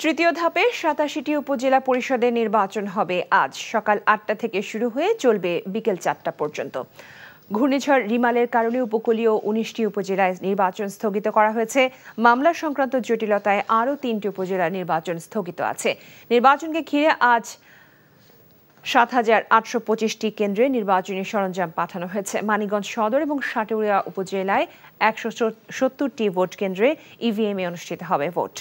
তৃতীয় ধাপে ৮৭টি উপজেলা পরিষদের নির্বাচন হবে আজ সকাল ৮টা থেকে শুরু হয়ে চলবে বিকেল ৪টা পর্যন্ত। ঘূর্ণিঝড় রিমালের কারণে উপকূলীয় ১৯টি উপজেলায় নির্বাচন স্থগিত করা হয়েছে। মামলা সংক্রান্ত জটিলতায় আরও ৩টি উপজেলার নির্বাচন স্থগিত আছে। নির্বাচনকে ঘিরে আজ ৭,৮২৫টি কেন্দ্রে নির্বাচনী সরঞ্জাম পাঠানো হয়েছে। মানিকগঞ্জ সদর এবং সাটুরিয়া উপজেলায় ১৭০টি ভোট কেন্দ্রে ইভিএম এ অনুষ্ঠিত হবে ভোট।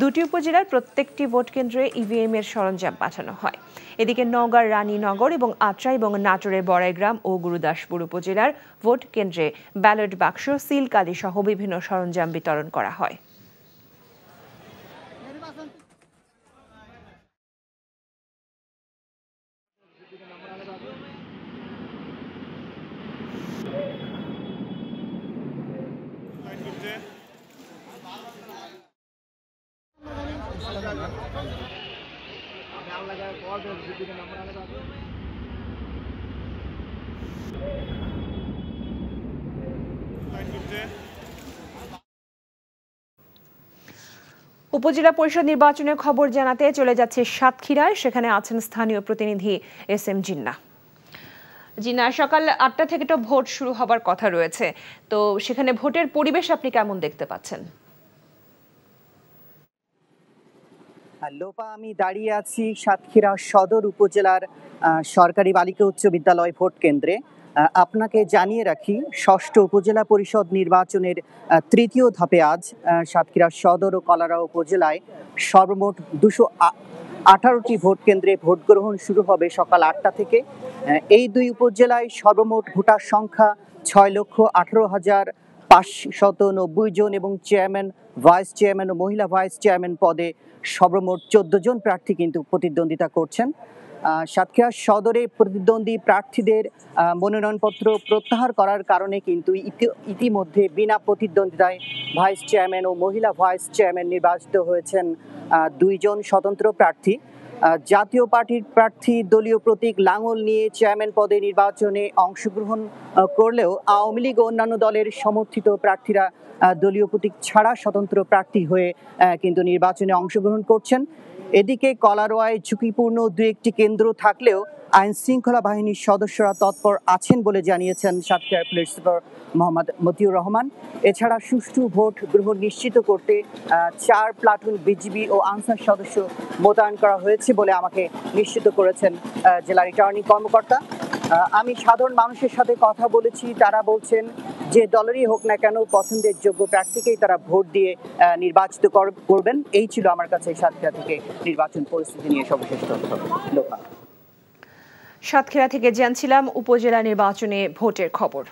দুটি উপজেলার প্রত্যেকটি ভোট কেন্দ্রে ইভিএম এর সরঞ্জাম পাঠানো হয়। এদিকে নওগাঁর রানীনগর এবং আত্রা এবং নাটোরের বড়াইগ্রাম ও গুরুদাসপুর উপজেলার ভোট কেন্দ্রে ব্যালট বাক্স, সিল কালি সহ বিভিন্ন সরঞ্জাম বিতরণ করা হয়। উপজেলা পরিষদ নির্বাচনের খবর জানাতে চলে যাচ্ছে সাতক্ষীরায়। সেখানে আছেন স্থানীয় প্রতিনিধি এস.এম. জিন্নাহ। জিন্নাহ, সকাল ৮টা থেকে তো ভোট শুরু হবার কথা রয়েছে, তো সেখানে ভোটের পরিবেশ আপনি কেমন দেখতে পাচ্ছেন? লোপা, আমি দাঁড়িয়ে আছি সাতক্ষীরা সদর উপজেলার সরকারি বালিকা উচ্চ বিদ্যালয় ভোট কেন্দ্রে। আপনাকে জানিয়ে রাখি, ষষ্ঠ উপজেলা পরিষদ নির্বাচনের তৃতীয় ধাপে আজ সাতক্ষীরা সদর ও কলারা উপজেলায় সর্বমোট ২১৮টি ভোট কেন্দ্রে ভোট গ্রহণ শুরু হবে সকাল ৮টা থেকে। এই দুই উপজেলায় সর্বমোট ভোটার সংখ্যা ৬,১৮,৫৯০ জন এবং চেয়ারম্যান, ভাইস চেয়ারম্যান ও মহিলা ভাইস চেয়ারম্যান পদে সর্বমোট ১৪ জন প্রার্থী কিন্তু প্রতিদ্বন্দ্বিতা করছেন। সাতক্ষীরা সদরে প্রতিদ্বন্দ্বী প্রার্থীদের মনোনয়নপত্র প্রত্যাহার করার কারণে কিন্তু ইতিমধ্যে বিনা প্রতিদ্বন্দ্বিতায় ভাইস চেয়ারম্যান ও মহিলা ভাইস চেয়ারম্যান নির্বাচিত হয়েছেন ২ জন স্বতন্ত্র প্রার্থী। জাতীয় পার্টির প্রার্থী দলীয় প্রতীক লাঙল নিয়ে চেয়ারম্যান পদে নির্বাচনে অংশগ্রহণ করলেও আওয়ামী লীগ ও অন্যান্য দলের সমর্থিত প্রার্থীরা দলীয় প্রতীক ছাড়া স্বতন্ত্র প্রার্থী হয়ে কিন্তু নির্বাচনে অংশগ্রহণ করছেন। এদিকে কলারোয়ায় ঝুঁকিপূর্ণ দু একটি কেন্দ্র থাকলেও আইন শৃঙ্খলা বাহিনীর সদস্যরা তৎপর আছেন বলে জানিয়েছেন সাতক্ষীরা পুলিশ সুপার মোহাম্মদ মতিউর রহমান। এছাড়া সুষ্ঠু ভোট গ্রহণ নিশ্চিত করতে ৪ প্লাটুন বিজিবি ও আনসার সদস্য মোতায়েন করা হয়েছে বলে আমাকে নিশ্চিত করেছেন জেলা রিটার্নিং কর্মকর্তা। আমি সাধারণ মানুষের সাথে কথা বলেছি, তারা বলছেন যে দলেরই হোক না কেন পছন্দের যোগ্য প্রার্থীকেই তারা ভোট দিয়ে নির্বাচিত করবেন। এই ছিল আমার কাছে সাতক্ষীরা থেকে নির্বাচন পরিস্থিতি নিয়ে সর্বশেষ তথ্য। সাতক্ষীরা থেকে জানছিলাম উপজেলা নির্বাচনে ভোটের খবর।